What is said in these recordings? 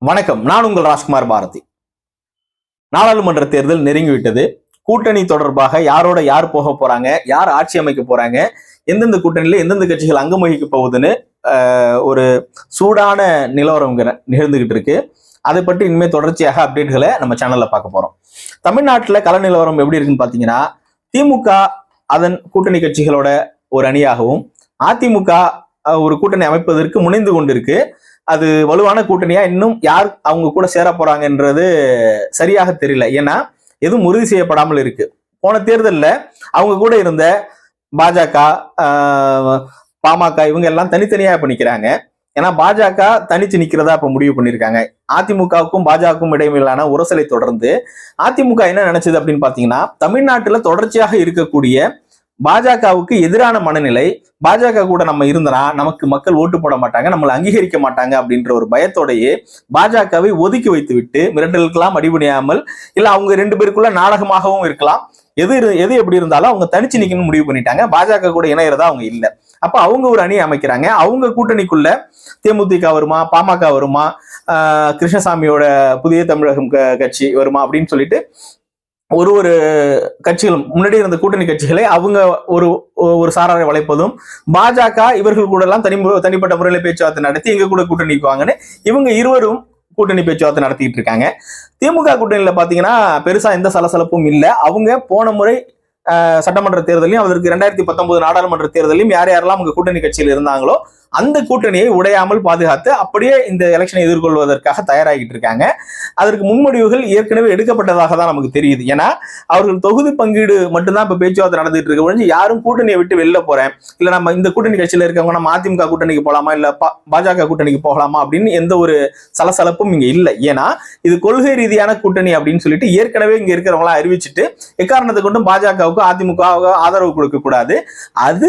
வணக்கம். நான் உங்கள் ராஜ்குமார் பாரதி. நாடாளுமன்ற தேர்தல் நெருங்கிவிட்டது. கூட்டணி தொடர்பாக யாரோட யார் போக போறாங்க, யார் ஆட்சி அமைக்க போறாங்க, எந்தெந்த கூட்டணியில எந்தெந்த கட்சிகள் அங்கம் வகிக்க போகுதுன்னு ஒரு சூடான நிலவரம் நிகழ்ந்துகிட்டு இருக்கு. அதை பற்றி இனிமே தொடர்ச்சியாக அப்டேட்களை நம்ம சேனல்ல பார்க்க போறோம். தமிழ்நாட்டில் கள நிலவரம் எப்படி இருக்குன்னு பாத்தீங்கன்னா, திமுக அதன் கூட்டணி கட்சிகளோட ஒரு அணியாகவும், அதிமுக ஒரு கூட்டணி அமைப்பதற்கு முனைந்து கொண்டிருக்கு. அது வலுவான கூட்டணியா இன்னும் யார் அவங்க கூட சேர போறாங்கன்றது சரியாக தெரியல. ஏன்னா எதுவும் உறுதி செய்யப்படாமல் இருக்கு. போன தேர்தலில் அவங்க கூட இருந்த பாஜக, பாமக இவங்க எல்லாம் தனித்தனியா இப்ப நிக்கிறாங்க. ஏன்னா பாஜக தனிச்சு நிக்கிறதா இப்ப முடிவு பண்ணிருக்காங்க. அதிமுகவுக்கும் பாஜகவுக்கும் இடையிலான உரசலை தொடர்ந்து அதிமுக என்ன நினைச்சது அப்படின்னு பாத்தீங்கன்னா, தமிழ்நாட்டுல தொடர்ச்சியாக இருக்கக்கூடிய பாஜகவுக்கு எதிரான மனநிலை, பாஜக கூட நம்ம இருந்தனா நமக்கு மக்கள் ஓட்டு போட மாட்டாங்க, நம்மளை அங்கீகரிக்க மாட்டாங்க அப்படின்ற ஒரு பயத்தோடையே பாஜகவை ஒதுக்கி வைத்து விட்டு, மிரட்டலுக்கெல்லாம் அடிபணியாமல், இல்ல அவங்க ரெண்டு பேருக்குள்ள நாடகமாகவும் இருக்கலாம், எது எப்படி இருந்தாலும் அவங்க தனிச்சு நிக்கணும்னு முடிவு பண்ணிட்டாங்க. பாஜக கூட இணையறதா அவங்க இல்லை. அப்ப அவங்க ஒரு அணி அமைக்கிறாங்க. அவங்க கூட்டணிக்குள்ள தேமுதிக வருமா, பாமக வருமா, கிருஷ்ணசாமியோட புதிய தமிழகம் கட்சி வருமா அப்படின்னு சொல்லிட்டு ஒரு கட்சிகளும் முன்னாடி இருந்த கூட்டணி கட்சிகளை அவங்க ஒரு சாராரை வளைப்பதும், பாஜக இவர்கள் கூட எல்லாம் தனிப்பட்ட முறையில பேச்சுவார்த்தை நடத்தி எங்க கூட கூட்டணிக்குவாங்கன்னு இவங்க இருவரும் கூட்டணி பேச்சுவார்த்தை நடத்திட்டு இருக்காங்க. திமுக கூட்டணியில பாத்தீங்கன்னா பெருசா எந்த சலசலப்பும் இல்லை. அவங்க போன முறை சட்டமன்ற தேர்தலையும் அதற்கு 2019 நாடாளுமன்ற தேர்தலையும் யார் யாரெல்லாம் அவங்க கூட்டணி கட்சியில் இருந்தாங்களோ அந்த கூட்டணியை உடையாமல் பாதுகாத்து அப்படியே இந்த எலெக்ஷனை எதிர்கொள்வதற்காக தயாராகிட்டு இருக்காங்க. அதற்கு முன்மொழிவுகள் ஏற்கனவே எடுக்கப்பட்டதாக தான் நமக்கு தெரியுது. ஏன்னா அவர்கள் தொகுதி பங்கீடு மட்டும்தான் இப்ப பேச்சுவார்த்தை நடந்துட்டு இருக்க ஒழிஞ்சு யாரும் கூட்டணியை விட்டு வெளில போறேன், இல்ல நம்ம இந்த கூட்டணி கட்சியில இருக்கவங்க நம்ம அதிமுக கூட்டணிக்கு போகலாமா, இல்ல பாஜக கூட்டணிக்கு போகலாமா அப்படின்னு எந்த ஒரு சலசலப்பும் இங்க இல்லை. ஏன்னா இது கொள்கை ரீதியான கூட்டணி அப்படின்னு சொல்லிட்டு ஏற்கனவே இங்க இருக்கிறவங்களா அறிவிச்சுட்டு எக்காரணத்தை கொண்டும் பாஜகவுக்கு அதிமுக ஆதரவு கொடுக்க கூடாது. அது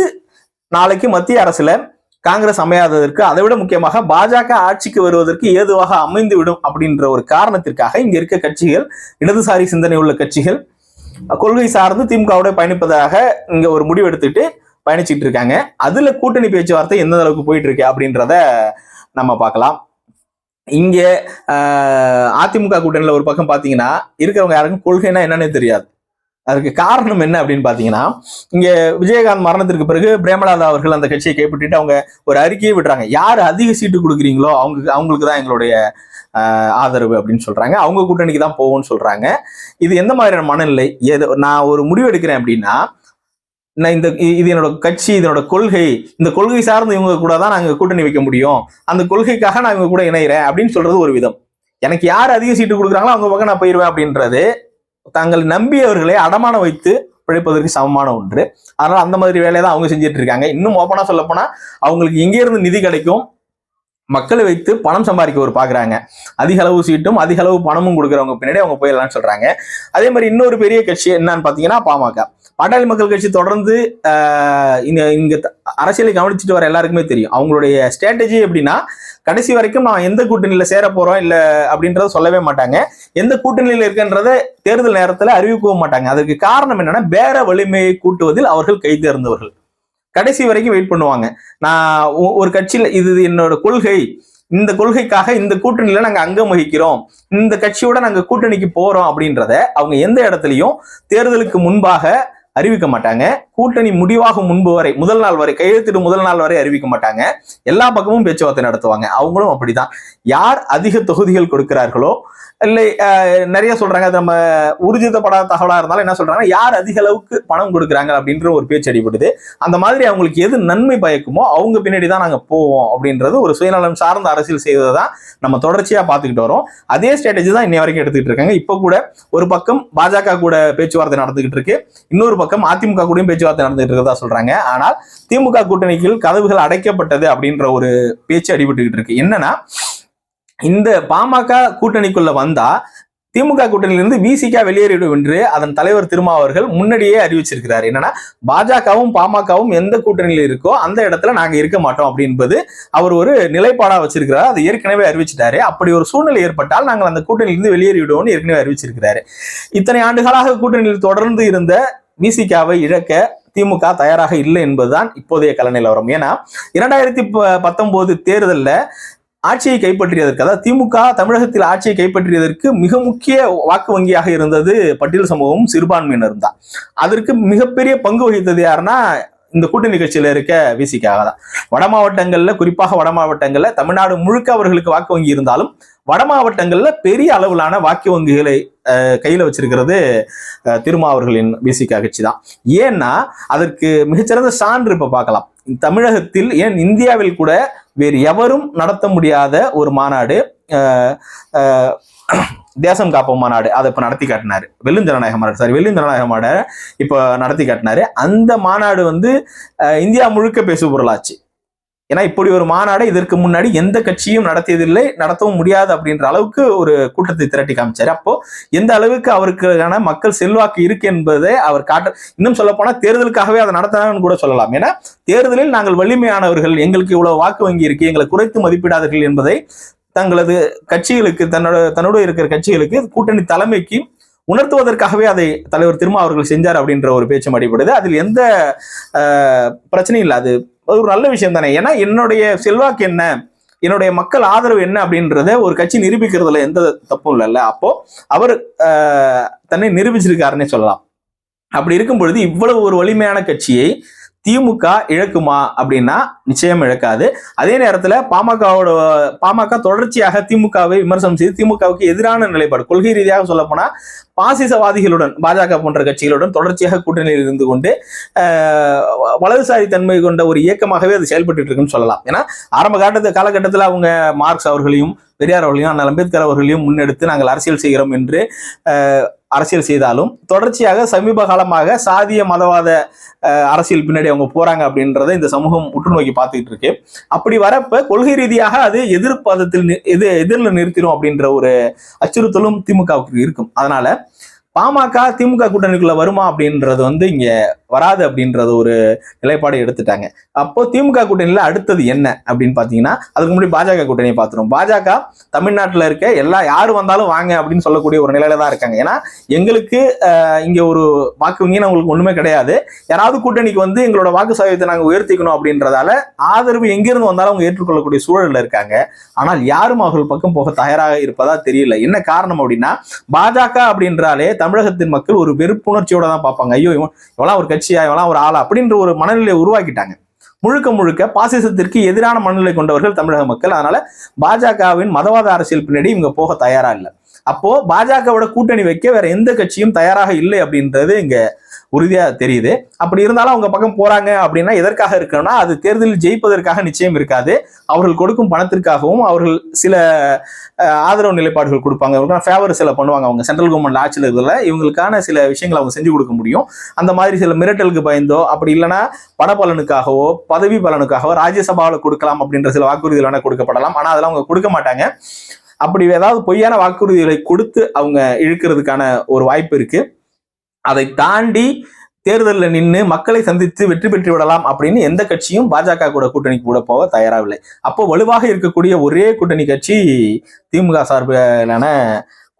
நாளைக்கு மத்திய அரசுல காங்கிரஸ் அமையாததற்கு, அதை விட முக்கியமாக பாஜக ஆட்சிக்கு வருவதற்கு ஏதுவாக அமைந்து விடும் அப்படின்ற ஒரு காரணத்திற்காக இங்க இருக்க கட்சிகள், இடதுசாரி சிந்தனை உள்ள கட்சிகள் கொள்கை சார்ந்து திமுகவோட பயணிப்பதாக இங்க ஒரு முடிவு எடுத்துட்டு பயணிச்சுட்டு இருக்காங்க. அதுல கூட்டணி பேச்சுவார்த்தை எந்த அளவுக்கு போயிட்டு இருக்கு அப்படின்றத நம்ம பார்க்கலாம். இங்க அதிமுக கூட்டணியில ஒரு பக்கம் பாத்தீங்கன்னா இருக்கிறவங்க யாருக்கும் கொள்கைன்னா என்னன்னு தெரியாது. அதுக்கு காரணம் என்ன அப்படின்னு பாத்தீங்கன்னா, இங்க விஜயகாந்த் மரணத்திற்கு பிறகு பிரேமலதா அவர்கள் அந்த கட்சியை கைப்பற்றிட்டு அவங்க ஒரு அறிக்கையை விடுறாங்க. யார் அதிக சீட்டு கொடுக்குறீங்களோ அவங்களுக்கு தான் எங்களுடைய ஆதரவு அப்படின்னு சொல்றாங்க. அவங்க கூட்டணிக்கு தான் போகும்னு சொல்றாங்க. இது எந்த மாதிரியான மனநிலை? நான் ஒரு முடிவு எடுக்கிறேன் அப்படின்னா, நான் இது என்னோட கட்சி, இதனோட கொள்கை, இந்த கொள்கை சார்ந்து இவங்க கூட தான் நாங்க கூட்டணி வைக்க முடியும், அந்த கொள்கைக்காக நான் இவங்க கூட இணைகிறேன் அப்படின்னு சொல்றது ஒரு விதம். எனக்கு யார் அதிக சீட்டு கொடுக்குறாங்களோ அவங்க பக்கம் நான் போயிருவேன் அப்படின்றது தாங்கள் நம்பியவர்களை அடமான வைத்து பிழைப்பதற்கு சமமான ஒன்று. அதனால அந்த மாதிரி வேலையை தான் அவங்க செஞ்சுட்டு இருக்காங்க. இன்னும் ஓப்பனா சொல்ல போனா அவங்களுக்கு எங்கே இருந்து நிதி கிடைக்கும், மக்களை வைத்து பணம் சம்பாதிக்க ஒரு பாக்குறாங்க. அதிக அளவு சீட்டும் அதிக அளவு பணமும் கொடுக்குறவங்க பின்னாடி அவங்க போயிடலாம்னு சொல்றாங்க. அதே மாதிரி இன்னொரு பெரிய கட்சி என்னன்னு பாத்தீங்கன்னா பாமக, பாட்டாளி மக்கள் கட்சி. தொடர்ந்து இங்க அரசியலை கவனிச்சுட்டு வர எல்லாருக்குமே தெரியும் அவங்களுடைய ஸ்ட்ராட்டஜி எப்படின்னா, கடைசி வரைக்கும் நான் எந்த கூட்டணியில சேர போறோம் இல்ல அப்படின்றத சொல்லவே மாட்டாங்க. எந்த கூட்டணியில இருக்குன்றத தேர்தல் நேரத்துல அறிவிக்கவும் மாட்டாங்க. அதுக்கு காரணம் என்னன்னா, பேர வலிமையை கூட்டுவதில் அவர்கள் கை தேர்ந்தவர்கள். கடைசி வரைக்கும் வெயிட் பண்ணுவாங்க. நான் ஒரு கட்சியில இது என்னோட கொள்கை, இந்த கொள்கைக்காக இந்த கூட்டணியில நாங்க அங்கம் வகிக்கிறோம், இந்த கட்சியோட நாங்க கூட்டணிக்கு போறோம் அப்படின்றத அவங்க எந்த இடத்துலயும் தேர்தலுக்கு முன்பாக அறிவிக்க மாட்டாங்க. கூட்டணி முடிவாகும் முன்பு வரை, முதல் நாள் வரை, கையெழுத்திடும் முதல் நாள் வரை அறிவிக்க மாட்டாங்க. எல்லா பக்கமும் பேச்சுவார்த்தை நடத்துவாங்க. அவங்களும் அப்படிதான். யார் அதிக தொகுதிகள் கொடுக்கிறார்களோ, இல்லை நிறைய சொல்றாங்க, அது நம்ம ஊர்ஜிதப்படாத தகவலா இருந்தாலும் என்ன சொல்றாங்க, யார் அதிக அளவுக்கு பணம் கொடுக்குறாங்க அப்படின்ற ஒரு பேச்சு அடிபடுது. அந்த மாதிரி அவங்களுக்கு எது நன்மை பயக்குமோ அவங்க பின்னாடி தான் நாங்க போவோம் அப்படின்றது ஒரு சுயநலம் சார்ந்த அரசியல் செய்வதை தான் நம்ம தொடர்ச்சியா பார்த்துக்கிட்டு வரோம். அதே ஸ்ட்ராட்டஜி தான் இன்னை வரைக்கும் எடுத்துக்கிட்டு இருக்காங்க. இப்போ கூட ஒரு பக்கம் பாஜக கூட பேச்சுவார்த்தை நடந்துகிட்டு இருக்கு, இன்னொரு பக்கம் அதிமுக கூடயும் பேச்சுவார்த்தை நடந்துகிட்டு இருக்கிறதா சொல்றாங்க. ஆனால் திமுக கூட்டணிக்குள் கதவுகள் அடைக்கப்பட்டது அப்படின்ற ஒரு பேச்சு அடிபட்டுக்கிட்டு இருக்கு. என்னன்னா, இந்த பாமக கூட்டணிக்குள்ள வந்தா திமுக கூட்டணியிலிருந்து விசிக வெளியேறிடும் என்று அதன் தலைவர் திருமாவர்கள் முன்னாடியே அறிவிச்சிருக்கிறார். என்னன்னா, பாஜகவும் பாமகவும் எந்த கூட்டணியில் இருக்கோ அந்த இடத்துல நாங்க இருக்க மாட்டோம் அப்படின்பது அவர் ஒரு நிலைப்பாடா வச்சிருக்கிறார். அது ஏற்கனவே அறிவிச்சிட்டாரு. அப்படி ஒரு சூழ்நிலை ஏற்பட்டால் நாங்கள் அந்த கூட்டணியிலிருந்து வெளியேறிவிடுவோம்னு ஏற்கனவே அறிவிச்சிருக்கிறாரு. இத்தனை ஆண்டுகளாக கூட்டணியில் தொடர்ந்து இருந்த விசிகாவை இழக்க திமுக தயாராக இல்லை என்பதுதான் இப்போதைய கள நிலவரம். ஏன்னா 2019 தேர்தலில் ஆட்சியை கைப்பற்றியதற்கு, அதாவது திமுக தமிழகத்தில் ஆட்சியை கைப்பற்றியதற்கு மிக முக்கிய வாக்கு வங்கியாக இருந்தது பட்டியல் சமூகமும் சிறுபான்மையினரும் தான். அதற்கு மிகப்பெரிய பங்கு வகித்தது யாருன்னா இந்த கூட்டணி கட்சியில இருக்க விசிகாக தான். வட மாவட்டங்கள்ல, குறிப்பாக வட மாவட்டங்கள்ல தமிழ்நாடு முழுக்க அவர்களுக்கு வாக்கு வங்கி இருந்தாலும் வட மாவட்டங்கள்ல பெரிய அளவிலான வாக்கு வங்கிகளை கையில வச்சிருக்கிறது திருமாவர்களின் விசிகா கட்சி தான். ஏன்னா அதற்கு மிகச்சிறந்த சான்று இப்ப பார்க்கலாம். தமிழகத்தில், ஏன் இந்தியாவில் கூட வேறு எவரும் நடத்த முடியாத ஒரு மாநாடு தேசம் காப்போம் மாநாடு, அதை இப்ப நடத்தி காட்டினாரு. வெல்லும் ஜனநாயக மாநாடு இப்ப நடத்தி காட்டினாரு. அந்த மாநாடு இந்தியா முழுக்க பேசு பொருளாச்சு. ஏன்னா இப்படி ஒரு மாநாடு இதற்கு முன்னாடி எந்த கட்சியும் நடத்தியதில்லை, நடத்தவும் முடியாது அப்படின்ற அளவுக்கு ஒரு கூட்டத்தை திரட்டி காமிச்சாரு. அப்போ எந்த அளவுக்கு அவருக்கான மக்கள் செல்வாக்கு இருக்கு என்பதை அவர் இன்னும் சொல்ல போனா தேர்தலுக்காகவே அதை நடத்தினான்னு கூட சொல்லலாம். ஏன்னா தேர்தலில் நாங்கள் வலிமையானவர்கள், எங்களுக்கு இவ்வளவு வாக்கு வங்கி இருக்கு, எங்களை குறைத்து மதிப்பிடாதீர்கள் என்பதை தங்களது கட்சிகளுக்கு, தன்னோடு இருக்கிற கட்சிகளுக்கு, கூட்டணி தலைமைக்கு உணர்த்துவதற்காகவே அதை தலைவர் திருமாவர்கள் செஞ்சார் அப்படின்ற ஒரு பேச்சும் அடிபடுது. அதில் எந்த பிரச்சனையும் இல்லை. அது ஒரு நல்ல விஷயம் தானே. ஏன்னா என்னுடைய செல்வாக்கு என்ன, என்னுடைய மக்கள் ஆதரவு என்ன அப்படின்றத ஒரு கட்சி நிரூபிக்கிறதுல எந்த தப்பும் இல்லைல்ல. அப்போ அவர் தன்னை நிரூபிச்சிருக்காருன்னே சொல்லலாம். அப்படி இருக்கும் பொழுது இவ்வளவு ஒரு வலிமையான கட்சியை திமுக இழக்குமா அப்படின்னா நிச்சயம் இழக்காது. அதே நேரத்துல பாமக தொடர்ச்சியாக திமுகவை விமர்சனம் செய்து திமுகவுக்கு எதிரான நிலைப்பாடு, கொள்கை ரீதியாக சொல்ல போனா பாசிசவாதிகளுடன், பாஜக போன்ற கட்சிகளுடன் தொடர்ச்சியாக கூட்டணியில் இருந்து கொண்டு வலதுசாரி தன்மை கொண்ட ஒரு இயக்கமாகவே அது செயல்பட்டு இருக்குன்னு சொல்லலாம். ஏன்னா ஆரம்ப காலகட்டத்தில் அவங்க மார்க்ஸ் அவர்களையும், பெரியார் அவர்களையும், அண்ணல் அம்பேத்கர் அவர்களையும் முன்னெடுத்து நாங்கள் அரசியல் செய்கிறோம் என்று அரசியல் செய்தாலும் தொடர்ச்சியாக சமீப காலமாக சாதிய மதவாத அரசியல் பின்னாடி அவங்க போறாங்க அப்படின்றத இந்த சமூகம் உற்று நோக்கி பார்த்துக்கிட்டு இருக்கு. அப்படி வரப்ப கொள்கை ரீதியாக அது எதிர்பாதத்தில் எதிரில் நிறுத்திடும் அப்படின்ற ஒரு அச்சுறுத்தலும் திமுகவுக்கு இருக்கும். அதனால பாமக திமுக கூட்டணிக்குள்ள வருமா அப்படின்றது இங்க வராது அப்படின்றது ஒரு நிலைப்பாடு எடுத்துட்டாங்க. அப்போ திமுக கூட்டணியில அடுத்தது என்ன அப்படின்னு பாத்தீங்கன்னா, அதுக்கு முன்னாடி பாஜக கூட்டணியை பார்த்துரும். பாஜக தமிழ்நாட்டில் இருக்க யாரு வந்தாலும் வாங்க அப்படின்னு சொல்லக்கூடிய ஒரு நிலையில தான் இருக்காங்க. ஏன்னா எங்களுக்கு இங்க ஒரு வாக்கு வங்கின்னு உங்களுக்கு ஒண்ணுமே கிடையாது. யாராவது கூட்டணிக்கு எங்களோட வாக்கு சதவீதத்தை நாங்க உயர்த்திக்கணும் அப்படின்றதால ஆதரவு எங்கிருந்து வந்தாலும் அவங்க ஏற்றுக்கொள்ளக்கூடிய சூழல்ல இருக்காங்க. ஆனால் யாரும் அவர்கள் பக்கம் போக தயாராக இருப்பதா தெரியல. என்ன காரணம் அப்படின்னா, பாஜக அப்படின்றாலே தமிழகத்தின் மக்கள் ஒரு வெறுப்புணர்ச்சியோட தான் பார்ப்பாங்க. ஐயோ இவெல்லாம் ஒரு கட்சியா, இவெல்லாம் ஒரு ஆளா அப்படின்ற ஒரு மனநிலையை உருவாக்கிட்டாங்க. முழுக்க முழுக்க பாசிசத்திற்கு எதிரான மனநிலை கொண்டவர்கள் தமிழக மக்கள். அதனால பாஜகவின் மதவாத அரசியல் பின்னாடி இவங்க போக தயாரா இல்லை. அப்போ பாஜகவோட கூட்டணி வைக்க வேற எந்த கட்சியும் தயாராக இல்லை அப்படின்றது இங்க உறுதியா தெரியுது. அப்படி இருந்தாலும் அவங்க பக்கம் போறாங்க அப்படின்னா எதற்காக இருக்கணும்னா, அது தேர்தலில் ஜெயிப்பதற்காக நிச்சயம் இருக்காது. அவர்கள் கொடுக்கும் பணத்திற்காகவும் அவர்கள் சில ஆதரவு நிலைப்பாடுகள் கொடுப்பாங்க, ஃபேவர் சில பண்ணுவாங்க. அவங்க சென்ட்ரல் கவர்மெண்ட் ஆட்சியில் இருக்கிறதுல இவங்களுக்கான சில விஷயங்களை அவங்க செஞ்சு கொடுக்க முடியும். அந்த மாதிரி சில மிரட்டலுக்கு பயந்தோ, அப்படி இல்லைன்னா பணப்பலனுக்காகவோ பதவி பலனுக்காகவோ ராஜ்யசபாவில் கொடுக்கலாம் அப்படின்ற சில வாக்குறுதிகள் வேணா கொடுக்கப்படலாம். ஆனா அதெல்லாம் அவங்க கொடுக்க மாட்டாங்க. அப்படி ஏதாவது பொய்யான வாக்குறுதிகளை கொடுத்து அவங்க இழுக்கிறதுக்கான ஒரு வாய்ப்பு இருக்கு. அதை தாண்டி தேர்தலில் நின்று மக்களை சந்தித்து வெற்றி பெற்று விடலாம் அப்படின்னு எந்த கட்சியும் பாஜக கூட கூட்டணிக்கு கூட போக தயாராகவில்லை. அப்போ வலுவாக இருக்கக்கூடிய ஒரே கூட்டணி கட்சி திமுக சார்பிலான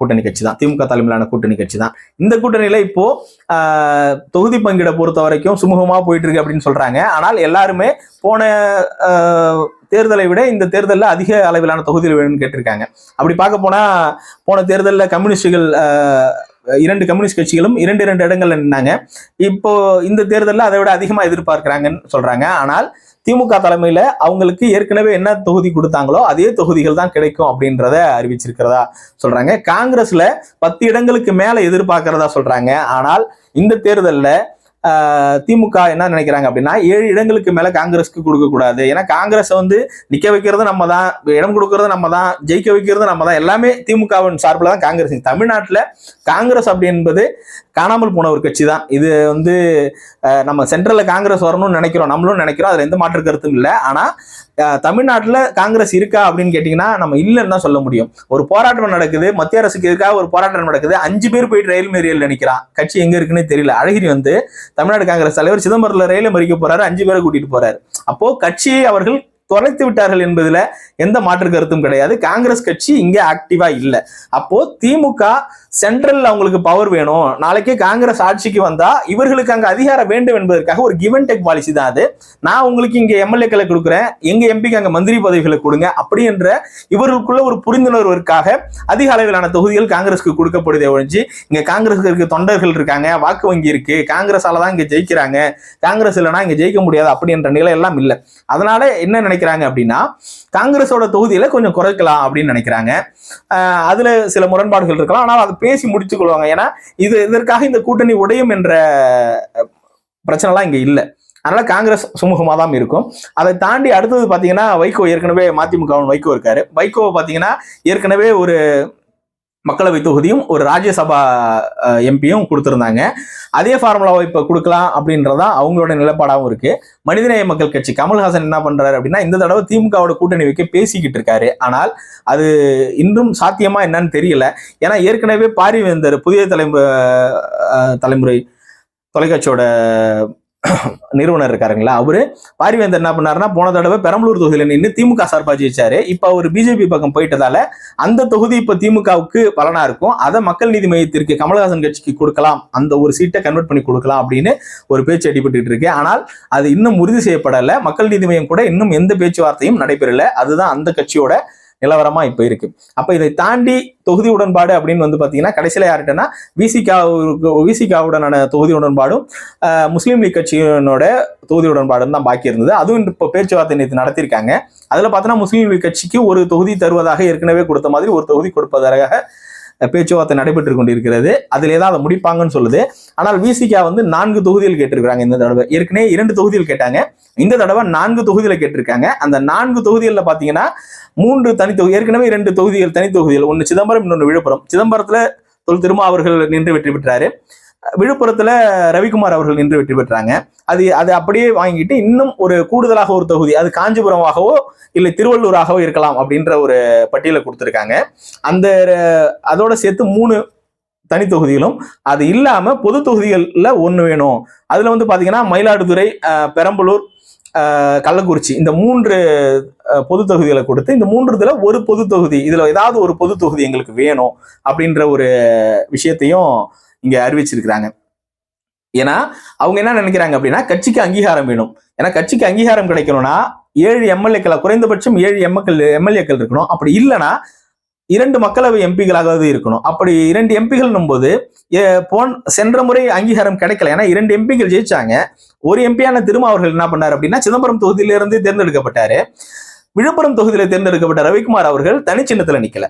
கூட்டணி கட்சி தான், திமுக தலைமையிலான கூட்டணி கட்சி தான். இந்த கூட்டணியில இப்போ தொகுதி பங்கீட பொறுத்த வரைக்கும் சுமூகமா போயிட்டு இருக்கு அப்படின்னு சொல்றாங்க. ஆனால் எல்லாருமே போன தேர்தலை விட இந்த தேர்தலில் அதிக அளவிலான தொகுதிகள் வேணும்னு கேட்டிருக்காங்க. அப்படி பார்க்க போனா போன தேர்தலில் கம்யூனிஸ்டுகள் 2 கம்யூனிஸ்ட் கட்சிகளும் 2 இடங்கள்ல நின்னாங்க. இப்போ இந்த தேர்தலில் அதை விட அதிகமா எதிர்பார்க்கிறாங்கன்னு சொல்றாங்க. ஆனால் திமுக தலைமையில அவங்களுக்கு ஏற்கனவே என்ன தொகுதி கொடுத்தாங்களோ அதே தொகுதிகள் தான் கிடைக்கும் அப்படின்றத அறிவிச்சிருக்கிறதா சொல்றாங்க. காங்கிரஸ்ல 10 இடங்களுக்கு மேல எதிர்பார்க்கிறதா சொல்றாங்க. ஆனால் இந்த தேர்தலில் திமுக என்ன நினைக்கிறாங்க அப்படின்னா 7 இடங்களுக்கு மேல காங்கிரஸ்க்கு கொடுக்க கூடாது. ஏன்னா காங்கிரஸ் நிக்க வைக்கிறது நம்ம தான், இடம் கொடுக்கறது நம்ம தான், ஜெயிக்க வைக்கிறது நம்ம தான், எல்லாமே திமுகவின் சார்பில் தான் காங்கிரஸ். தமிழ்நாட்டில் காங்கிரஸ் அப்படி என்பது காணாமல் போன ஒரு கட்சி தான். இது நம்ம சென்ட்ரல்ல காங்கிரஸ் வரணும்னு நினைக்கிறோம், நம்மளும் நினைக்கிறோம், அதுல எந்த மாற்று கருத்தும் இல்லை. ஆனா தமிழ்நாட்டில் காங்கிரஸ் இருக்கா அப்படின்னு கேட்டீங்கன்னா நம்ம இல்லைன்னு தான் சொல்ல முடியும். ஒரு போராட்டம் நடக்குது, மத்திய அரசுக்கு எதுக்காக ஒரு போராட்டம் நடக்குது, 5 பேர் போயிட்டு ரயில் மறியல் நினைக்கிறான், கட்சி எங்க இருக்குன்னு தெரியல. அழகிரி தமிழ்நாடு காங்கிரஸ் தலைவர் சிதம்பரத்தில் ரயில மறிக்க போறாரு, 5 பேரை கூட்டிட்டு போறாரு. அப்போ கட்சியை அவர்கள் தொலைத்து விட்டார்கள் என்பதுல எந்த மாற்று கருத்தும் கிடையாது. காங்கிரஸ் கட்சி இங்க ஆக்டிவா இல்ல. அப்போ திமுக சென்ட்ரல் அவங்களுக்கு பவர் வேணும், நாளைக்கே காங்கிரஸ் ஆட்சிக்கு வந்தா இவர்களுக்கு அங்க அதிகாரம் வேண்டும் என்பதற்காக ஒரு கிவ் அண்ட் டேக் பாலிசி தான் அது. நான் உங்களுக்கு இங்க எம்எல்ஏக்களை கொடுக்குறேன், எங்க எம்பிக்கு அங்க மந்திரி பதவிகளை கொடுங்க அப்படி என்ற இவர்களுக்குள்ள ஒரு புரிந்துணர்வுக்காக அதிக அளவிலான தொகுதிகள் காங்கிரஸ்க்கு கொடுக்கப்படுதே ஒழிஞ்சு இங்க காங்கிரஸுக்கு தொண்டர்கள் இருக்காங்க, வாக்கு வங்கி இருக்கு, காங்கிரஸால தான் இங்க ஜெயிக்கிறாங்க, காங்கிரஸ் இல்லைன்னா இங்க ஜெயிக்க முடியாது அப்படின்ற நிலை எல்லாம் இல்லை. அதனால என்ன நினைக்கிறாங்க அப்படின்னா காங்கிரஸோட தொகுதியில கொஞ்சம் குறைக்கலாம் அப்படின்னு நினைக்கிறாங்க. அதுல சில முரண்பாடுகள் இருக்கலாம், ஆனால் அதை பேசி முடித்துக் கொள்வாங்க. ஏன்னா இதற்காக இந்த கூட்டணி உடையும் என்ற பிரச்சனை எல்லாம் இங்க இல்லை. அதனால காங்கிரஸ் சுமூகமாக தான் இருக்கும். அதை தாண்டி அடுத்தது பாத்தீங்கன்னா வைகோ, ஏற்கனவே மதிமுக வைகோ இருக்காரு. வைகோவை பாத்தீங்கன்னா ஏற்கனவே ஒரு மக்களவை தொகுதியும் ஒரு ராஜ்யசபா எம்பியும் கொடுத்திருந்தாங்க. அதே ஃபார்முலாவை இப்ப கொடுக்கலாம் அப்படின்றதா அவங்களோட நிலைப்பாடாகவும் இருக்கு. மனிதநேய மக்கள் கட்சி கமல்ஹாசன் என்ன பண்றாரு அப்படின்னா இந்த தடவை திமுகவோட கூட்டணி வைக்க பேசிக்கிட்டு இருக்காரு. ஆனால் அது இன்னும் சாத்தியமா என்னன்னு தெரியல. ஏன்னா ஏற்கனவே பாரிவேந்தர் புதிய தலைமுறை தொலைக்காட்சியோட நிறுவனர் இருக்காருங்களா, அவரு பாரிவேந்தர் என்ன பண்ணாருன்னா போன தடவை பெரம்பலூர் தொகுதியில நின்று திமுக சார்பா ஜெயிச்சாரு. இப்ப அவர் பிஜேபி பக்கம் போயிட்டதால அந்த தொகுதி இப்ப திமுகவுக்கு பலனா இருக்கும், அதை மக்கள் நீதி மையத்திற்கு கமல்ஹாசன் கட்சிக்கு கொடுக்கலாம், அந்த ஒரு சீட்டை கன்வெர்ட் பண்ணி கொடுக்கலாம் அப்படின்னு ஒரு பேச்சு அடிபட்டு இருக்கு. ஆனால் அது இன்னும் உறுதி செய்யப்படல. மக்கள் நீதி மையம் கூட இன்னும் எந்த பேச்சுவார்த்தையும் நடைபெறல. அதுதான் அந்த கட்சியோட நிலவரமா இப்ப இருக்கு. அப்ப இதை தாண்டி தொகுதி உடன்பாடு அப்படின்னு வந்து பாத்தீங்கன்னா கடைசியில யார்கிட்டனா விசிகாவுடனான தொகுதி உடன்பாடும் முஸ்லீம் லீக் கட்சியினோட தொகுதி உடன்பாடும் தான் பாக்கி இருந்தது. அதுவும் இப்ப பேச்சுவார்த்தை நேற்று நடத்திருக்காங்க. அதுல பாத்தீங்கன்னா முஸ்லீம் லீக் கட்சிக்கு ஒரு தொகுதி தருவதாக ஏற்கனவே கொடுத்த மாதிரி ஒரு தொகுதி கொடுப்பதாக பேச்சுவார்த்தை நடைபெற்று கொண்டிருக்கிறது. அதுல ஏதாவது அதை முடிப்பாங்கன்னு சொல்லுது. ஆனால் விசிகா வந்து 4 தொகுதிகள் கேட்டிருக்காங்க இந்த தடவை. ஏற்கனவே 2 தொகுதிகள் கேட்டாங்க, இந்த தடவை 4 தொகுதிகளை கேட்டிருக்காங்க. அந்த 4 தொகுதிகள்ல பாத்தீங்கன்னா 3 தனித்தொகுதி, ஏற்கனவே 2 தொகுதிகள் தனி தொகுதிகள், ஒன்னு சிதம்பரம், இன்னொன்று விழுப்புரம். சிதம்பரத்துல திருமா அவர்கள் நின்று வெற்றி பெற்றாரு, விழுப்புரத்துல ரவிக்குமார் அவர்கள் நின்று வெற்றி பெற்றாங்க. அது அப்படியே வாங்கிட்டு இன்னும் ஒரு கூடுதலாக ஒரு தொகுதி, அது காஞ்சிபுரமாகவோ இல்லை திருவள்ளூராகவோ இருக்கலாம் அப்படின்ற ஒரு பட்டியலை கொடுத்திருக்காங்க. அதோட சேர்த்து 3 தனி தொகுதிகளும், அது இல்லாம பொது தொகுதிகள்ல 1 வேணும். அதுல வந்து பாத்தீங்கன்னா மயிலாடுதுறை, பெரம்பலூர், கள்ளக்குறிச்சி இந்த 3 பொது தொகுதிகளை கொடுத்து இந்த 3 ஒரு பொது தொகுதி, இதுல ஏதாவது ஒரு பொது தொகுதி எங்களுக்கு வேணும் அப்படின்ற ஒரு விஷயத்தையும் இங்க அறிவிச்சிருக்கிறாங்க. ஏன்னா அவங்க என்ன நினைக்கிறாங்க அப்படின்னா கட்சிக்கு அங்கீகாரம் வேணும். ஏன்னா கட்சிக்கு அங்கீகாரம் கிடைக்கணும்னா 7 எம்எல்ஏக்கள், குறைந்தபட்சம் 7 எம்எல்ஏக்கள் இருக்கணும். அப்படி இல்லைன்னா 2 மக்களவை எம்பிகளாவது இருக்கணும். அப்படி 2 எம்பிகள் போது சென்ற முறை அங்கீகாரம் கிடைக்கல. ஏன்னா 2 எம்பிகள் ஜெயிச்சாங்க. ஒரு எம்பியான திருமா அவர்கள் என்ன பண்ணாரு அப்படின்னா சிதம்பரம் தொகுதியிலிருந்து தேர்ந்தெடுக்கப்பட்டாரு. விழுப்புரம் தொகுதியில தேர்ந்தெடுக்கப்பட்ட ரவிக்குமார் அவர்கள் தனி சின்னத்துல நிக்கல,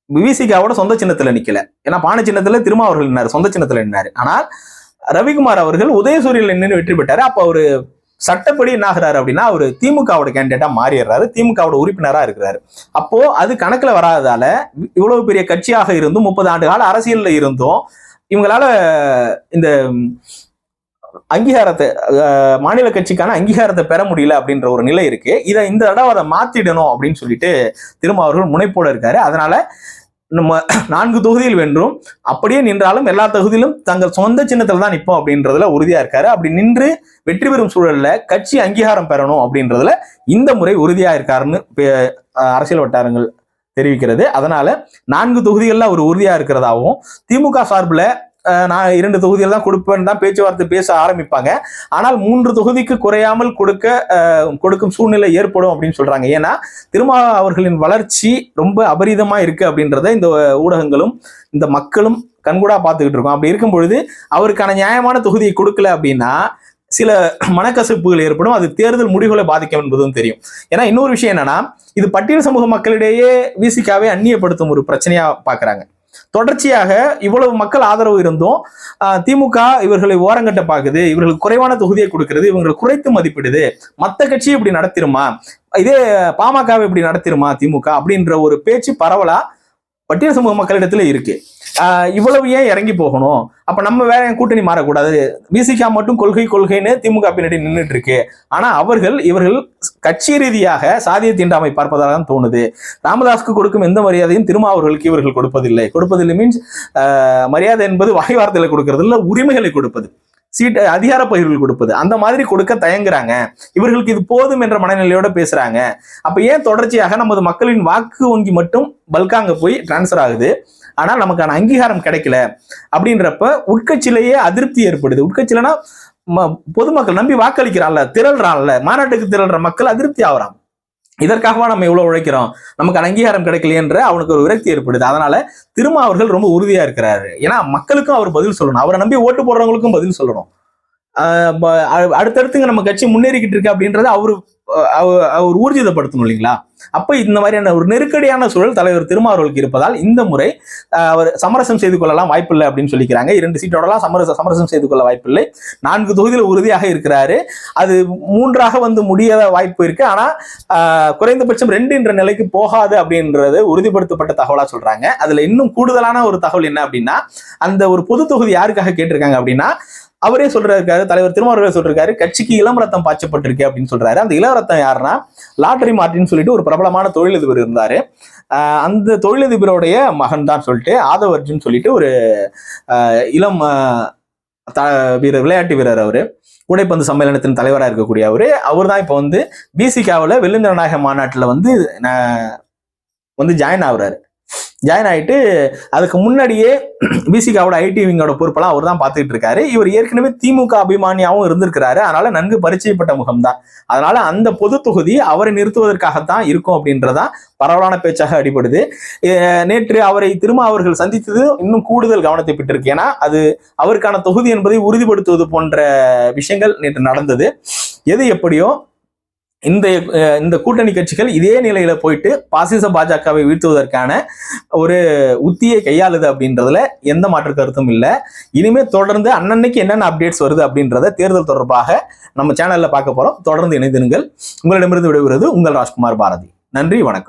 விசிகாவோட சொந்த சின்னத்துல நிக்கல. ஏன்னா பானை சின்னத்துல திருமா அவர்கள் நின்னாரு, சொந்த சின்னத்துல நின்னாரு. ஆனால் ரவிக்குமார் அவர்கள் உதயசூரியன்ல நின்று வெற்றி பெற்றாரு. அப்ப அவரு சட்டப்படி என்ன ஆகிறாரு அப்படின்னா அவரு திமுகவோட கேண்டிடேட்டா மாறிடுறாரு, திமுகவோட உறுப்பினரா இருக்கிறாரு. அப்போ அது கணக்குல வராததால இவ்வளவு பெரிய கட்சியாக இருந்தும் 30 ஆண்டு கால அரசியல்ல இருந்தும் இவங்களால இந்த அங்கீகாரத்தை, மாநில கட்சிக்கான அங்கீகாரத்தை பெற முடியல அப்படின்ற ஒரு நிலை இருக்கு. இதை இந்த தடவை அதை மாத்திடணும் அப்படின்னு சொல்லிட்டு திரும்ப அவர்கள் முனைப்போட இருக்காரு. அதனால நம்ம 4 தொகுதியில் வென்றும், அப்படியே நின்றாலும் எல்லா தொகுதியிலும் தங்கள் சொந்த சின்னத்துல தான் நிற்போம் அப்படின்றதுல உறுதியா இருக்காரு. அப்படி நின்று வெற்றி பெறும் சூழல்ல கட்சி அங்கீகாரம் பெறணும் அப்படின்றதுல இந்த முறை உறுதியா இருக்காருன்னு அரசியல் வட்டாரங்கள் தெரிவிக்கிறது. அதனால 4 தொகுதிகள்ல ஒரு உறுதியா இருக்கிறதாகவும், திமுக சார்பில் நான் 2 தொகுதிகள் தான் கொடுப்பேன்னு தான் பேச்சுவார்த்தை பேச ஆரம்பிப்பாங்க. ஆனால் 3 தொகுதிக்கு குறையாமல் கொடுக்கும் சூழ்நிலை ஏற்படும் அப்படின்னு சொல்றாங்க. ஏன்னா திருமா அவர்களின் வளர்ச்சி ரொம்ப அபரிதமா இருக்கு அப்படின்றத இந்த ஊடகங்களும் இந்த மக்களும் கண்கூடா பார்த்துக்கிட்டு இருக்கோம். அப்படி இருக்கும் பொழுது அவருக்கான நியாயமான தொகுதியை கொடுக்கல அப்படின்னா சில மனக்கசப்புகள் ஏற்படும், அது தேர்தல் முடிவுகளை பாதிக்கும் என்பதும் தெரியும். ஏன்னா இன்னொரு விஷயம் என்னன்னா இது பட்டியல் சமூக மக்களிடையே விசிகாவை அந்நியப்படுத்தும் ஒரு பிரச்சனையா பாக்குறாங்க. தொடர்ச்சியாக இவ்வளவு மக்கள் ஆதரவு இருந்தும் திமுக இவர்களை ஓரங்கட்ட பாக்குது, இவர்களுக்கு குறைவான தொகுதியை கொடுக்கிறது, இவங்களை குறைத்து மதிப்பிடுது, மத்த கட்சி இப்படி நடத்திருமா, இதே பாமகவை இப்படி நடத்திருமா திமுக அப்படின்ற ஒரு பேச்சு பரவலா பட்டியல் சமூக மக்களிடத்துல இருக்கு. இவ்வளவு ஏன் இறங்கி போகணும், அப்ப நம்ம வேற கூட்டணி மாறக்கூடாது, விசிகா மட்டும் கொள்கைன்னு திமுக பின்னாடி நின்றுட்டு இருக்கு. ஆனா இவர்கள் கட்சி ரீதியாக சாதிய தீண்டாமை பார்ப்பதாக தான் தோணுது. ராமதாஸ்க்கு கொடுக்கும் எந்த மரியாதையும் திருமாவர்களுக்கு இவர்கள் கொடுப்பதில்லை மீன்ஸ் மரியாதை என்பது வாய் வார்த்தையில கொடுக்கறது இல்ல, உரிமைகளை கொடுப்பது. சீட்டு அதிகார பகிர்வுகள் கொடுப்பது, அந்த மாதிரி கொடுக்க தயங்குறாங்க. இவர்களுக்கு இது போதும் என்ற மனநிலையோட பேசுறாங்க. அப்ப ஏன் தொடர்ச்சியாக நமது மக்களின் வாக்கு வங்கி மட்டும் பல்காங்க போய் டிரான்ஸ்பர் ஆகுது, ஆனால் நமக்கான அங்கீகாரம் கிடைக்கல அப்படின்றப்ப உட்கட்சியிலேயே அதிருப்தி ஏற்படுது. உட்கட்சியிலனா பொதுமக்கள் நம்பி வாக்களிக்கிறான்ல, திரள்றான்ல, மாநாட்டுக்கு திரள்ற மக்கள் அதிருப்தி ஆகுறான். இதற்காகவா நம்ம இவ்வளவு உழைக்கிறோம், நமக்கு அங்கீகாரம் கிடைக்கலையென்ற அவனுக்கு ஒரு விரக்தி ஏற்படுது. அதனால திருமாவர்கள் ரொம்ப உறுதியா இருக்கிறாரு. ஏன்னா மக்களுக்கும் அவர் பதில் சொல்லணும், அவரை நம்பி ஓட்டு போடுறவங்களுக்கும் பதில் சொல்லணும். அடுத்தடுத்துங்க நம்ம கட்சி முன்னேறிக்கிட்டு இருக்கு அப்படின்றத அவர் ஊர்ஜிதப்படுத்தணும் இல்லைங்களா? அப்ப இந்த மாதிரியான ஒரு நெருக்கடியான சூழல் தலைவர் திருமாவர்களுக்கு இருப்பதால் இந்த முறை அவர் சமரசம் செய்து கொள்ளலாம் வாய்ப்பில்லை அப்படின்னு சொல்லிக்கிறாங்க. 2 சீட்டோடலாம் சமரசம் செய்து கொள்ள வாய்ப்பில்லை. 4 தொகுதியில் உறுதியாக இருக்கிறாரு. அது 3ஆக வந்து முடியாத வாய்ப்பு இருக்கு. ஆனா குறைந்தபட்சம் 2 என்ற நிலைக்கு போகாது அப்படின்றது உறுதிப்படுத்தப்பட்ட தகவலா சொல்றாங்க. அதுல இன்னும் கூடுதலான ஒரு தகவல் என்ன அப்படின்னா, அந்த ஒரு பொது தொகுதி யாருக்காக கேட்டிருக்காங்க அப்படின்னா, அவரே சொல்றாரு, தலைவர் திருமாவளவன் சொல்றாரு, கட்சிக்கு இளம் ரத்தம் பாய்ச்சப்பட்டிருக்கு அப்படின்னு சொல்றாரு. அந்த இளம் ரத்தம் யாருன்னா லாட்டரி மார்ட்டின்னு சொல்லிட்டு ஒரு பிரபலமான தொழிலதிபர் இருந்தாரு. அந்த தொழிலதிபருடைய மகன் தான் சொல்லிட்டு ஆதவர்ஜுன்னு சொல்லிட்டு ஒரு இளம் வீரர், விளையாட்டு வீரர். அவரு கூடைப்பந்து சம்மேளனத்தின் தலைவராக இருக்கக்கூடிய அவர் தான் இப்போ வந்து பிசிகாவில் வெள்ளி ஜனநாயக மாநாட்டில் வந்து ஜாயின் ஆகுறாரு. ஜாயின் ஆகிட்டு அதுக்கு முன்னாடியே பிசிகாவோட ஐடி விங்கோட பொறுப்பெல்லாம் அவர் தான் பார்த்துக்கிட்டு இருக்காரு. இவர் ஏற்கனவே திமுக அபிமானியாவும் இருந்திருக்கிறாரு. அதனால நன்கு பரிச்சயப்பட்ட முகம் தான். அதனால அந்த பொது தொகுதி அவரை நிறுத்துவதற்காகத்தான் இருக்கும் அப்படின்றதான் பரவலான பேச்சாக அடிபடுது. நேற்று அவரை திருமாவர்கள் சந்தித்தது இன்னும் கூடுதல் கவனத்தை பெற்றிருக்கு. ஏன்னா அது அவருக்கான தொகுதி என்பதை உறுதிப்படுத்துவது போன்ற விஷயங்கள் நேற்று நடந்தது. எது எப்படியோ இந்த கூட்டணி கட்சிகள் இதே நிலையில போயிட்டு பாசிச பாஜகவை வீழ்த்துவதற்கான ஒரு உத்தியை கையாளுது அப்படின்றதுல எந்த மாற்று கருத்தும் இல்லை. இனிமே தொடர்ந்து அன்னன்னைக்கு என்னென்ன அப்டேட்ஸ் வருது அப்படின்றத தேர்தல் தொடர்பாக நம்ம சேனல்ல பார்க்க போறோம். தொடர்ந்து இணைந்திருங்கள். உங்களிடமிருந்து விடைபெறுவது உங்கள் ராஜ்குமார் பாரதி. நன்றி, வணக்கம்.